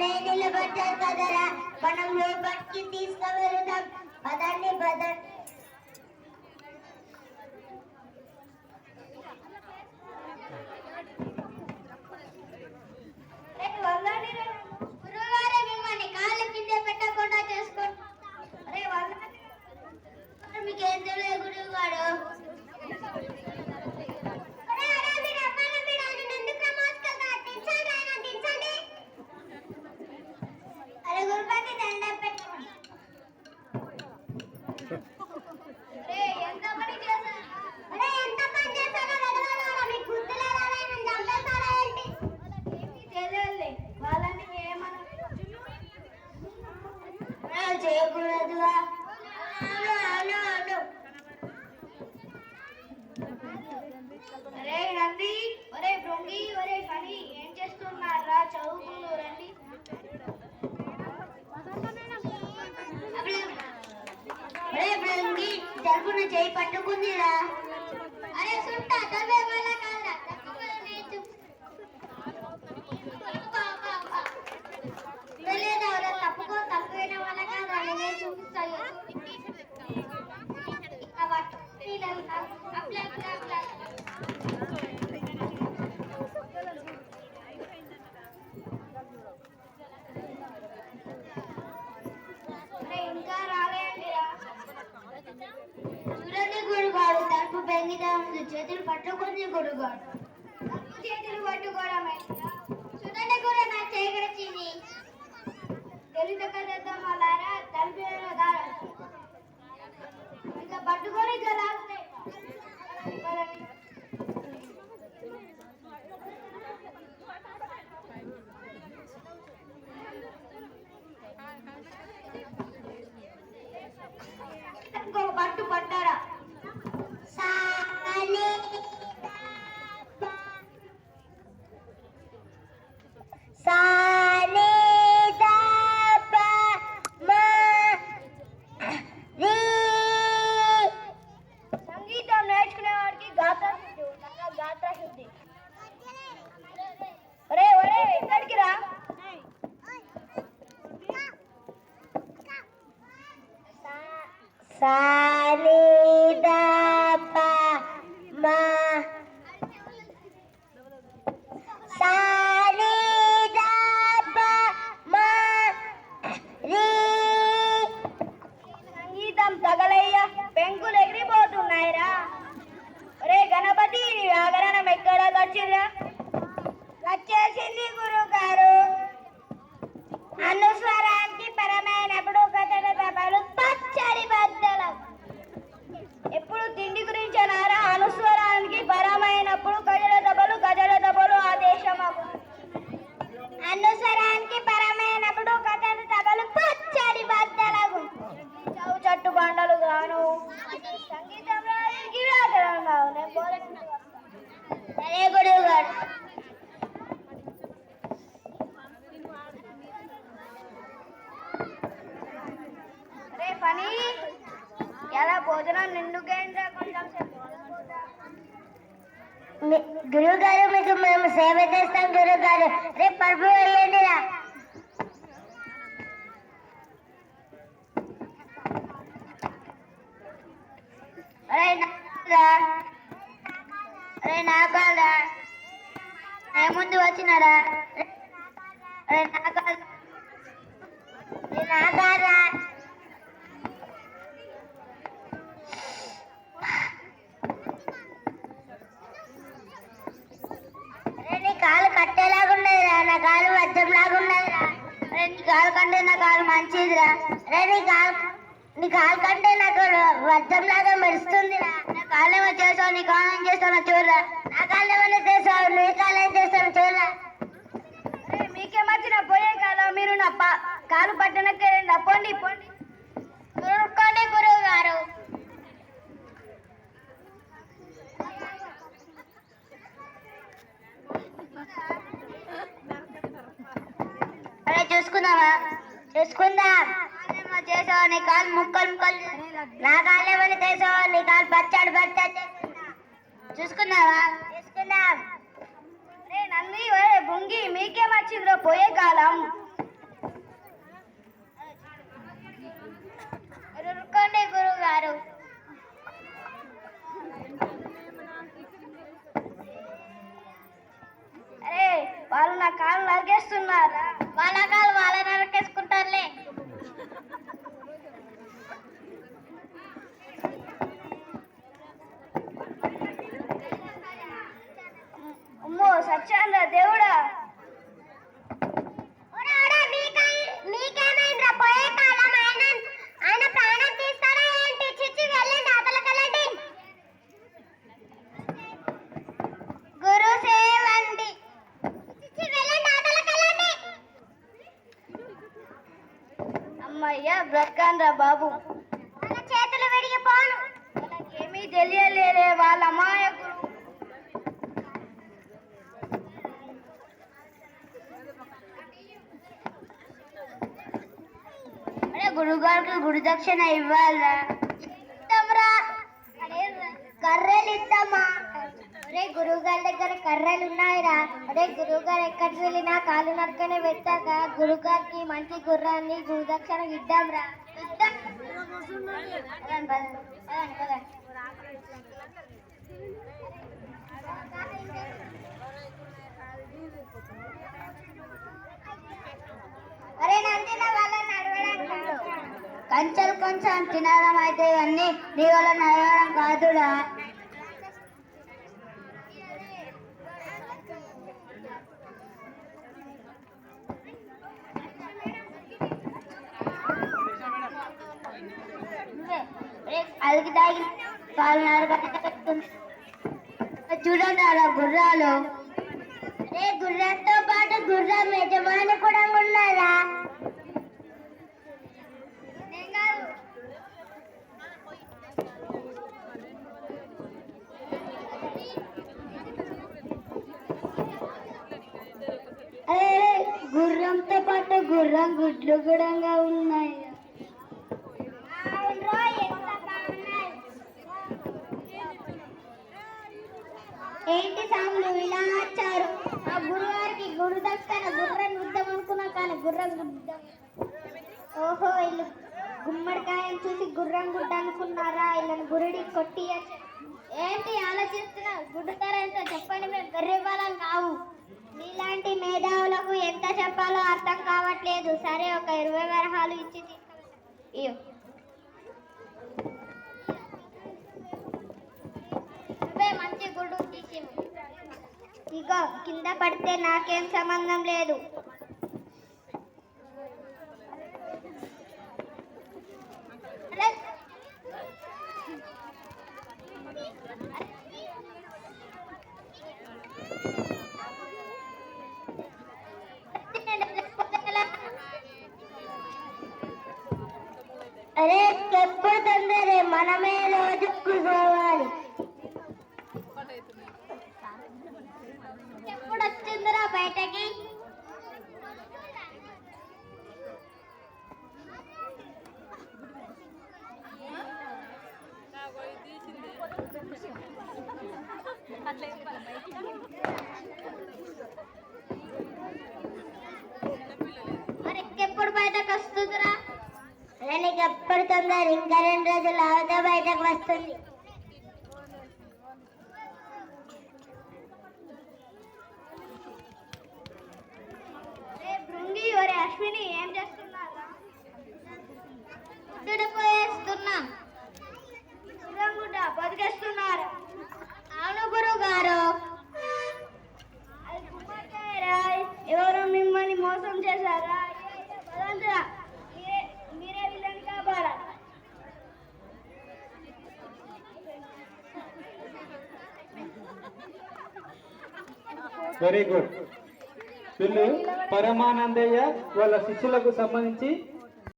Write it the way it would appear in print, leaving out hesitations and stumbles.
ఆయనే నిలబడ్డారు కదరా, మనం లోపలికి తీసుకువెళ్దాం. పదండి పదండి. గురువుగారే మిమ్మల్ని కాళ్ళ కింద పెట్టకుండా చేసుకోండి. మీకేం తెలియదు గురువు గారు. అరే గురుపతి దండం పెట్టండి. ఎంత పని చేశారు? ఎంత పని చేశారో అడగాలా? మీకు గుర్తులేదా? నేను చంపేస్తారా ఏంటి? తెలియదులే, వాళ్ళని ఏమన్నా చేయకూడదుగా. ఒరే నంది, ఒరే భృంగి, ఒరే పని ఏం చేస్తున్నారా? చదువుకుందు రండి. ఒరే భృంగి, జరుగున చేయి పట్టుకుందిరా. అరే సుంట తవ్వే వల్ల కాదురా, తెలియదు తప్పుకో, తక్కువైన వల్ల కాదు నేను చూపిస్తాను. ఇంకా రాలేండిరా. చూడండి గురుగారు, తలుపు పెంగితే ఉంది, చేతులు పట్టుకుంది గురుగారు. చేతులు పట్టుకోవడమే. చూడండి గురు, నా చేయగలిచింది. తెలియదు కదా వాళ్ళారా, తలుపు ఇంకా పట్టుకొని ఇంకా లాగుతాయి. పట్టు పట్టారా? సంగీతం నేర్చుకునే వాడికి గాత్ర శుద్ధి. ఒరే ఒరే, ఎక్కడికి రా? సంగీతం తగలయ్యా, పెంకులు ఎగిరిపోతున్నాయిరా. ఒరే గణపతి, వ్యాకరణం ఎక్కడ వచ్చిరా? వచ్చేసింది గురువు గారు. అనుస్వరానికి పరమైనప్పుడు గజల దెబ్బలు పచ్చడి బద్దలు. ఎప్పుడు తిండి గురించి అన్నారా? అనుస్వరానికి పరమైనప్పుడు గజల దెబ్బలు ఆదేశమగు. అనుస్వరానికి పరమైనప్పుడు గజల దెబ్బలు పచ్చడి బద్దలగు. చౌ చట్టు బండలు గాను సంగీతంలో వ్యాకరణం కావు. నేను పోలేదు. సరే గురువు గారు. పని ఎలా భోజనం నిండుకేంద్ర కొంచెం గురువు గారు, మీకు మేము సేవ చేస్తాం గురువు గారు. రేపు పరుపు వేయండిరా. అరే నాకాలరా, ఏ ముందు వచ్చినారా? అరే నాకాలరా. కాలు కట్టేలాగున్నదిరా, నా కాలు వజ్రంలాగా ఉన్నదిరా. అరే నీ కాలు కంటే నా కాలు మంచిదిరా. అరే నీ కాలు కంటే నాకు వజ్రంలాగా మెరుస్తుందిరా. నా కాళ్ళు ఏమో చేసావు, నీ కాలు ఏం చేస్తానో చూడరా. నా కాళ్ళు ఏమైనా చేసావు, నీ కాలు ఏం చేస్తానో చూడరా. అరే మీకేమొచ్చిన పోయే కాలం, మీరు నా కాలు పట్టనక్కర్లేదా? పోండి పోండి. చూడుకోండి గురువు గారు. అరే చూసుకుందామా? చూసుకుందాం. చేసావు, నీ కాలు ముక్కలు నా కాళ్ళు ఏమని చేసావు, నీ కాలు పచ్చాడు చూసుకుందామా? చూసుకుందాం. నంది, భృంగి, మీకేమొచ్చిందో పోయే కాలం. వాళ్ళు నా కాలు నరికేస్తున్నారా? వాళ్ళ కాలు వాళ్ళే నరికేసుకుంటారులే. అమ్మో సత్యాన్రా దేవుడా, అమ్మయ్యా బ్రతకాన్రా బాబు. చేతులు విడిగిపోను, ఏమీ తెలియలేరే వాళ్ళ అమాయకులు. అరే గురుగారికి గురు దక్షిణ ఇవ్వాలా? ఇద్దాంరా, కర్రలు ఇద్దామా? అరే గురువు గారి దగ్గర కర్రలు ఉన్నాయిరా. అరే గురువు గారు ఎక్కడికి వెళ్ళినా కాలు నరకనే పెట్టాక గురువు గారికి మంచి గుర్రాన్ని గురుదక్షిణ ఇద్దాంరా. ఇద్దాం. అరే నందిన వాళ్ళ నడవడం కంచెలు కొంచెం తినడం అయితే ఇవన్నీ నీ వల్ల నడవడం కాదురా. అలికి తాగి పాలు నడకట్టుకుంది. చూడండి అలా గుర్రాలు. అరే గుర్రంతో పాటు గుర్రం యజమాని కూడా ఉన్నారా? అరే గుర్రంతో పాటు గుర్రం గుడ్లు కూడా ఉన్నాయి. ఏంటి సాములు ఇలా వచ్చారు? ఆ గురువారికి గురు దక్షిణ గుర్రం గుద్దాం అనుకున్నా కానీ గుర్రం గుద్దాం. ఓహో వీళ్ళు గుమ్మడికాయని చూసి గుర్రం గుడ్డ అనుకున్నారా? వీళ్ళని గురుడి కొట్టి ఏంటి ఆలోచిస్తున్నా? గుడ్డుతారంటే చెప్పండి, మేము గర్రెబాలం కావు. మీలాంటి మేధావులకు ఎంత చెప్పాలో అర్థం కావట్లేదు. సరే ఒక 20 వరహాలు ఇచ్చి తీసుకు. మంచి గుడ్డు తీసి ఇగో కింద పడితే నాకేం సంబంధం లేదు. అరే ఎప్పుడు తొందరే, మనమే రోజు కూర్చోవాలి. ఎప్పుడు వచ్చిందిరా బయటకి? మరి ఎప్పుడు బయటకు వస్తుందిరా? అరే నీకు ఎప్పుడు తొందర, ఇంకా 2 రోజులు అవుతా బయటకు వస్తుంది. అశ్విని ఏం చేస్తున్నారా? పోయేస్తున్నా. బతికేస్తున్నారు. అవును గురువు గారు, ఎవరు మిమ్మల్ని మోసం చేశారా? మీరే వీళ్ళని కాపాడాలి. Very good. వీళ్ళు పరమానందయ్య వాళ్ళ శిష్యులకు సంబంధించి